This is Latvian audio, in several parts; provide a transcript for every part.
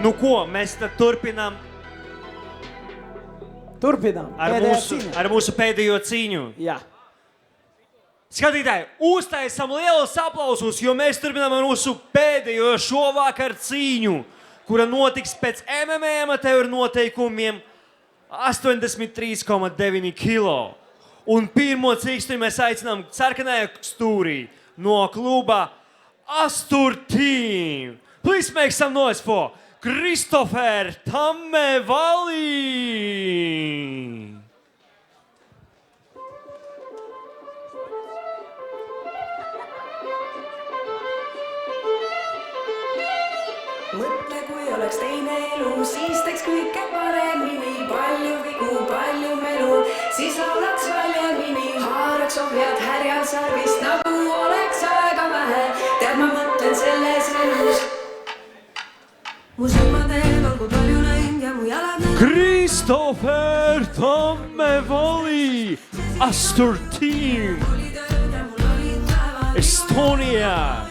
Nu ko, mēs tad turpinām ar mūsu pēdējo cīņu. Jā. Skatītāji, uztaisam lielus aplausus, jo mēs turpinām ar mūsu pēdējo šovakar cīņu, kura notiks pēc MMA amateuru noteikumiem 83,9 kilo. Un pirmo cīksturi mēs aicinām sarkanajā stūrī no kluba Astur Team. Please make some noise for Christopher Tammevali. Mõtle, kui oleks teine elu, siis teeks kõike paremini. Palju vigu, palju melu, siis laulaks valjemini. Haaraks ohjad härjal sarvist, nagu oleks aega vähe. Tead, ma mõtlen selles elus. Mu silmadel olgu palju näinud ja mu jalad näinud. Christopher Tammevali, Astur Team, Estonia.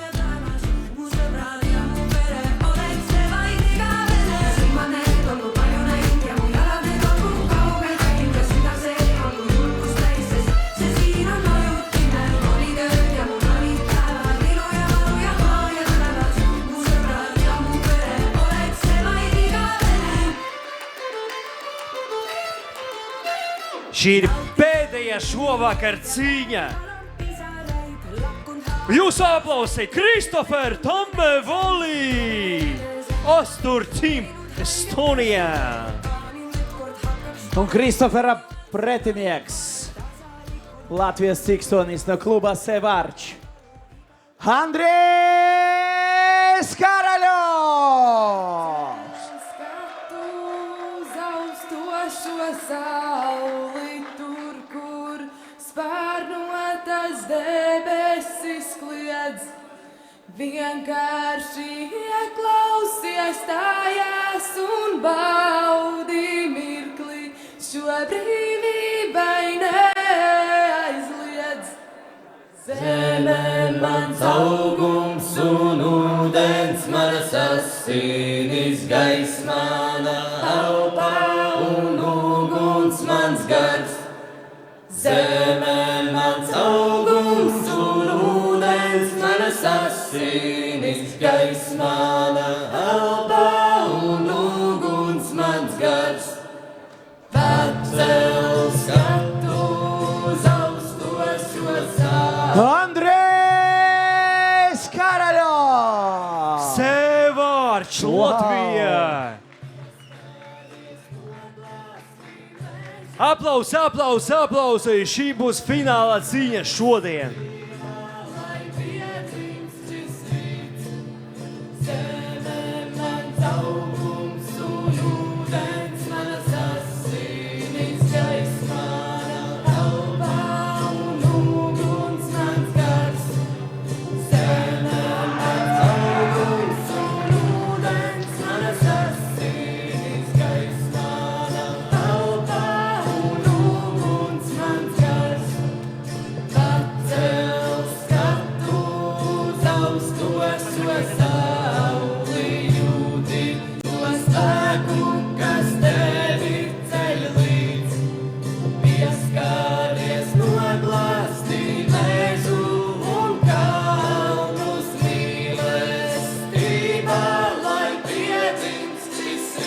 Šī ir pēdējā šovakar cīņa. Jūsu aplausi Christopher Tammevali, Astur Team, Estonia. Un Kristofera pretinieks, Latvijas cikstonis no kluba Sevārč, Andrejs Karaļovs. Skatu uz augstošo sauli, tur, kur spārnotas debesis kliedz. Vienkārši ieklausies tajās un baudi mirkli, šo brīvībai neaizliedz. Zeme mans augums un ūdens manas asinis, gaiss mana elpa un uguns mans gars. Zeme mans augums un ūdens manas asinis, gaiss mana elpa un uguns mans gars. Pacel skatu uz augstošo sauli. Andrejs Karaļovs! Sevārč, Latvija! Aplausi, aplausi, aplausi! Šī būs finālā cīņa šodien.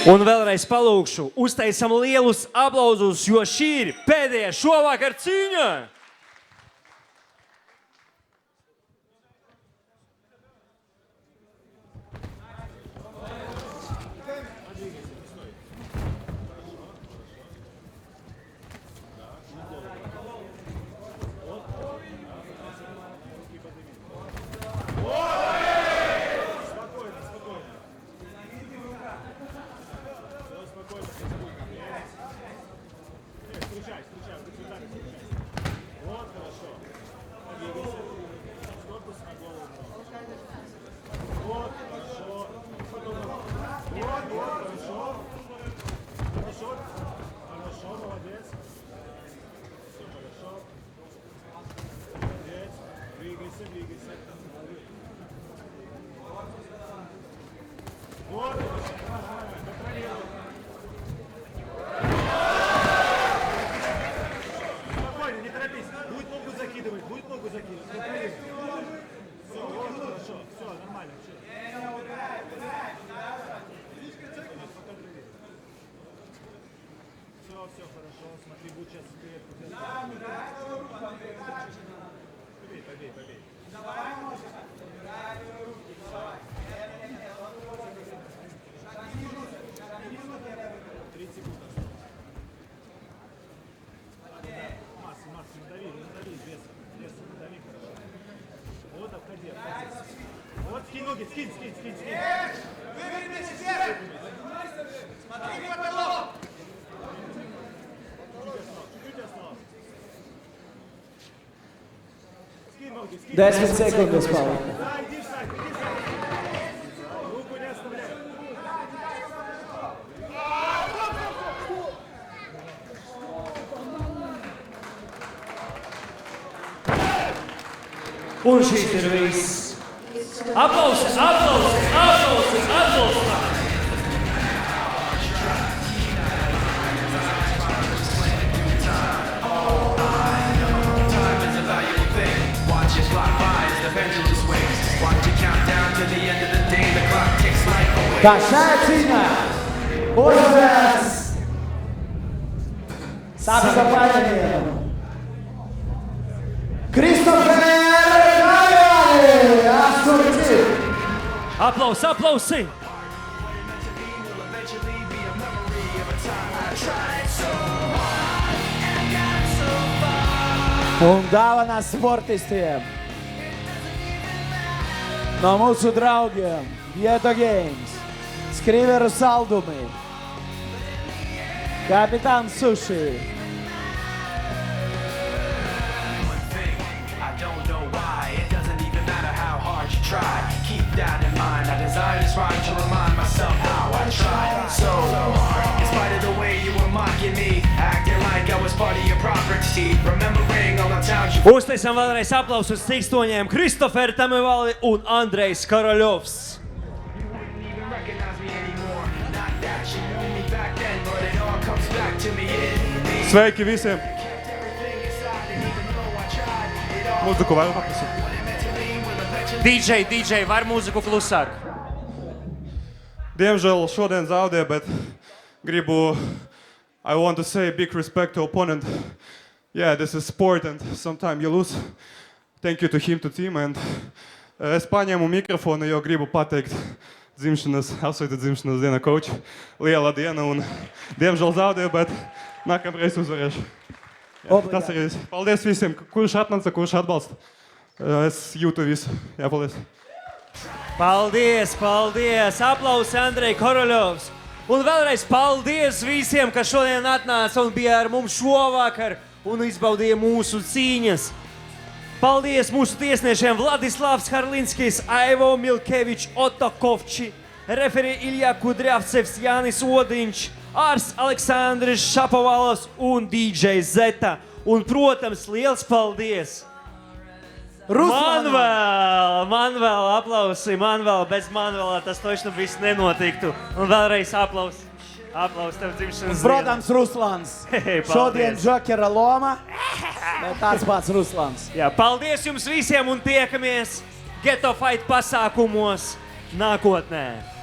Un vēlreiz palūkšu, uztaisam lielus aplausus, jo šī ir pēdējā šovakar cīņa. Вот. Desmit sekundes palika. Un šis ir viss. Aplausi, aplausi, aplausi, aplausi. Tā šajā cīņā uzvarēs sākas ar paņēmienu. Kristofers Pretiņieks, 8. Aplausi, aplausi. Un dāvanās sportistiem no mūsu draugiem Vieto Games, Skriveru saldumi, Kapitāns Suši, Keep that in mind. I desire this rhyme to remind myself how I tried so hard. In spite of the way you were mocking me, acting like I was part of your property, remembering all the times you Uztaisam vēlreiz aplausus cikstoņiem Kristoferu Tamevali un Andrejs Karaļovs. wouldn't even recognize me anymore. Not that you knew me back then, but it all comes back to me in me. Sveiki visiem! Kept everything inside, and even though I tried, it all Mūziku varu paprasīt. what it meant to me will eventually DJ, var mūziku klusāk? Diemžēl šodien zaudēju, bet gribu... I want to say big respect to opponent. Yeah, this is sport and sometimes you lose. Thank you to him, to team. And es paņēmu mikrofonu, jo gribu pateikt dzimšanas, apsveicu dzimšanas diena, coach. Liela diena un diemžēl zaudēju, bet nākamreiz uzvarēšu. Jā, tas ir viss. Paldies visiem, kurš atnāca, kurš atbalsta. Es jūtu visu. Jā, paldies. Paldies, paldies! Aplausi Andrej Karaļovs! Un vēlreiz paldies visiem, kas šodien atnāca un bija ar mums šovakar un izbaudīja mūsu cīņas. Paldies mūsu tiesniešiem Vladislavs Harlinskis, Aivo Milkevičs, Otto Kovči, referi Ilja Kudrjavcevs, Jānis Odiņš, ārsts Aleksandrs Šapovalovs un DJ Zeta. Un, protams, liels paldies! Man vēl aplausi, bez Manuela tas točno viss nenotiktu. Un vēlreiz aplausi. Aplausi tev dzimšanas dienā. Protams, Ruslans. Paldies. Šodien Džokera loma, bet tāds pats Ruslans. Jā, paldies jums visiem un tiekamies Ghetto Fight pasākumos nākotnē.